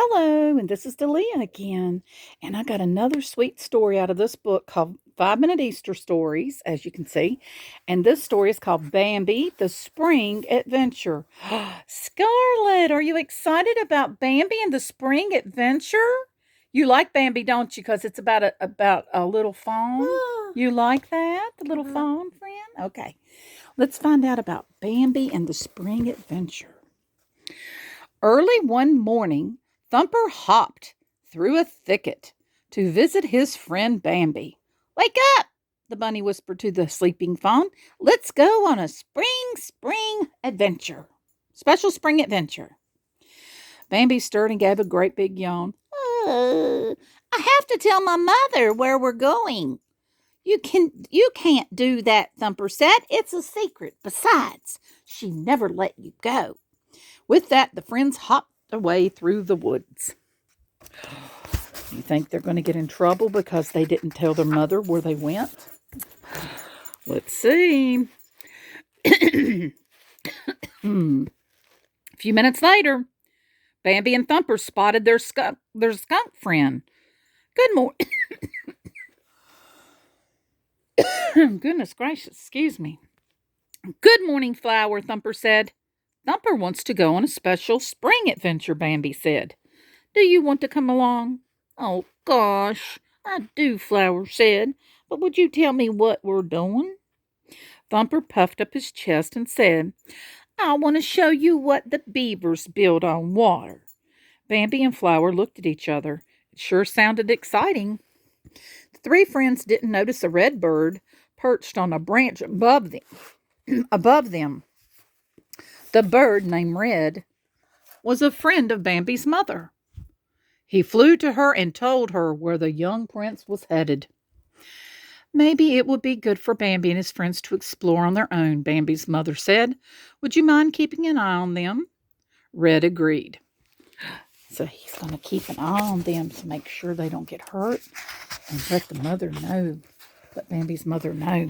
Hello, and this is Delia again. And I got another sweet story out of this book called 5 Minute Easter Stories, as you can see. And this story is called Bambi, the Spring Adventure. Scarlett, are you excited about Bambi and the Spring Adventure? You like Bambi, don't you? Because it's about a little fawn. You like that? The little fawn friend? Okay. Let's find out about Bambi and the Spring Adventure. Early one morning, Thumper hopped through a thicket to visit his friend Bambi. "Wake up!" the bunny whispered to the sleeping fawn. "Let's go on a spring adventure. Special spring adventure." Bambi stirred and gave a great big yawn. I have to tell my mother where we're going." You can't do that," Thumper said. "It's a secret. Besides, she never let you go." With that, the friends hopped away through the woods. You think they're going to get in trouble because they didn't tell their mother where they went? Let's see. A few minutes later, Bambi and Thumper spotted their skunk friend. "Good morning." Goodness gracious, excuse me. "Good morning, Flower," Thumper said. "Thumper wants to go on a special spring adventure," Bambi said. "Do you want to come along?" "Oh, gosh, I do," Flower said. "But would you tell me what we're doing?" Thumper puffed up his chest and said, "I want to show you what the beavers build on water." Bambi and Flower looked at each other. It sure sounded exciting. The three friends didn't notice a red bird perched on a branch above them. The bird, named Red, was a friend of Bambi's mother. He flew to her and told her where the young prince was headed. "Maybe it would be good for Bambi and his friends to explore on their own," Bambi's mother said. "Would you mind keeping an eye on them?" Red agreed. So he's going to keep an eye on them to make sure they don't get hurt and let Bambi's mother know.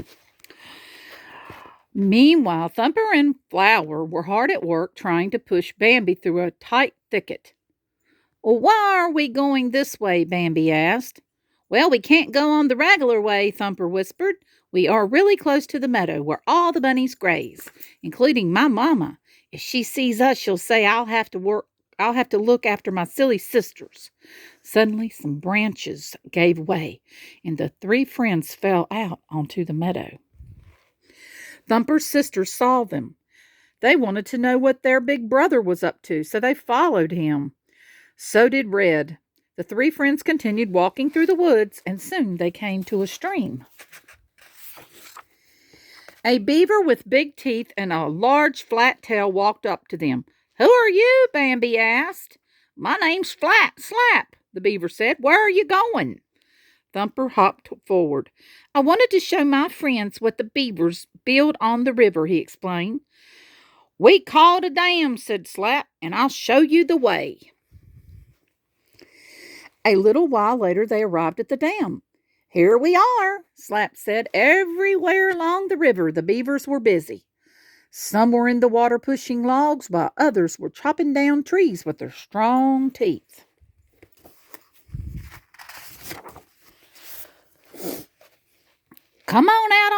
Meanwhile, Thumper and Flower were hard at work trying to push Bambi through a tight thicket. "Well, why are we going this way?" Bambi asked. "Well, we can't go on the regular way," Thumper whispered. "We are really close to the meadow where all the bunnies graze, including my mama. If she sees us, she'll say I'll have to look after my silly sisters." Suddenly, some branches gave way, and the three friends fell out onto the meadow. Thumper's sisters saw them. They wanted to know what their big brother was up to, so they followed him. So did Red. The three friends continued walking through the woods, and soon they came to a stream. A beaver with big teeth and a large flat tail walked up to them. "Who are you?" Bambi asked. "My name's Slap," the beaver said. "Where are you going?" Thumper hopped forward. "I wanted to show my friends what the beavers build on the river," he explained. "We call it a dam," said Slap, "and I'll show you the way." A little while later, they arrived at the dam. "Here we are," Slap said. Everywhere along the river, the beavers were busy. Some were in the water pushing logs, while others were chopping down trees with their strong teeth. "Come on out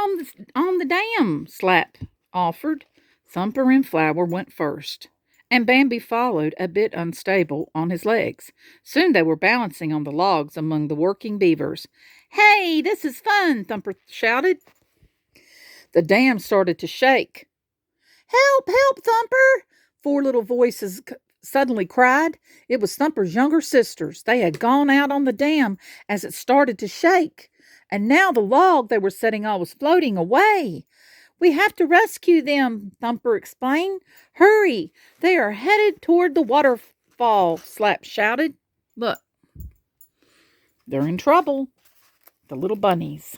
on the dam," Slap offered. Thumper and Flower went first, and Bambi followed, a bit unstable on his legs. Soon they were balancing on the logs among the working beavers. "Hey, this is fun," Thumper shouted. The dam started to shake. "Help, help, Thumper!" Four little voices suddenly cried. It was Thumper's younger sisters. They had gone out on the dam as it started to shake, and now the log they were sitting on was floating away. "We have to rescue them," Thumper explained. "Hurry! They are headed toward the waterfall," Slap shouted. "Look, they're in trouble, the little bunnies."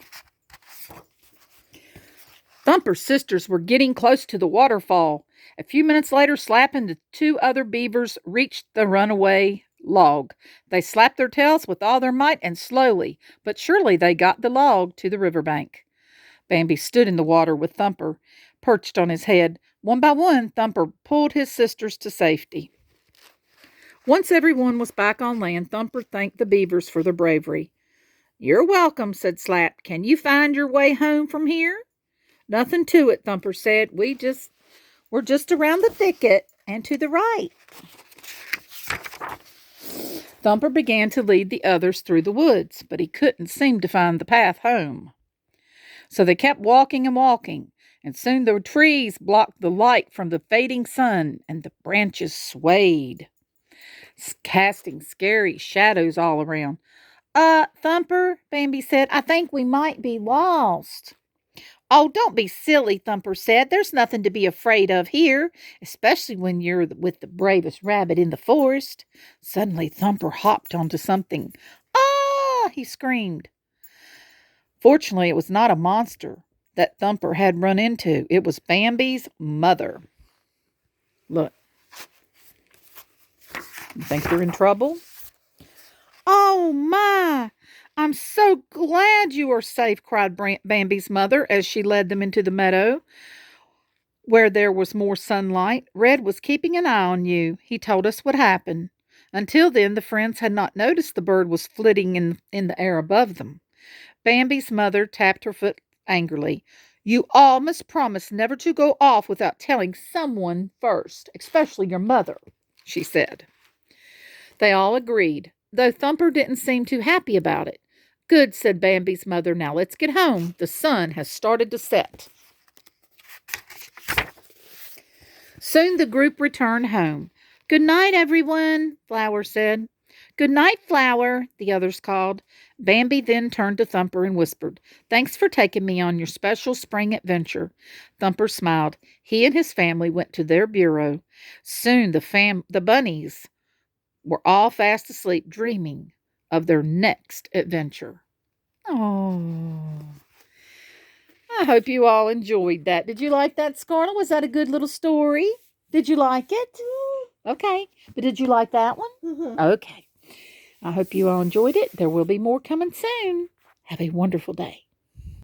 Thumper's sisters were getting close to the waterfall. A few minutes later, Slap and the two other beavers reached the runaway log. They slapped their tails with all their might, and slowly but surely they got the log to the riverbank. Bambi stood in the water with Thumper perched on his head. One by one, Thumper pulled his sisters to safety. Once everyone was back on land, Thumper thanked the beavers for their bravery. "You're welcome," said Slap. "Can you find your way home from here?" "Nothing to it," Thumper said. We're just around the thicket and to the right." Thumper began to lead the others through the woods, but he couldn't seem to find the path home. So they kept walking and walking, and soon the trees blocked the light from the fading sun, and the branches swayed, casting scary shadows all around. Thumper," Bambi said, "I think we might be lost." "Oh, don't be silly," Thumper said. "There's nothing to be afraid of here, especially when you're with the bravest rabbit in the forest." Suddenly, Thumper hopped onto something. "Ah!" he screamed. Fortunately, it was not a monster that Thumper had run into. It was Bambi's mother. Look. You think you're in trouble? "Oh, my! I'm so glad you are safe," cried Bambi's mother as she led them into the meadow where there was more sunlight. "Red was keeping an eye on you. He told us what happened." Until then, the friends had not noticed the bird was flitting in the air above them. Bambi's mother tapped her foot angrily. "You all must promise never to go off without telling someone first, especially your mother," she said. They all agreed, though Thumper didn't seem too happy about it. "Good," said Bambi's mother. "Now let's get home. The sun has started to set." Soon the group returned home. "Good night, everyone," Flower said. "Good night, Flower," the others called. Bambi then turned to Thumper and whispered, "Thanks for taking me on your special spring adventure." Thumper smiled. He and his family went to their burrow. Soon the bunnies were all fast asleep, dreaming of their next adventure. Oh, I hope you all enjoyed that. Did you like that, Scarlett? Was that a good little story? Did you like it? Okay. But did you like that one? Mm-hmm. Okay. I hope you all enjoyed it. There will be more coming soon. Have a wonderful day.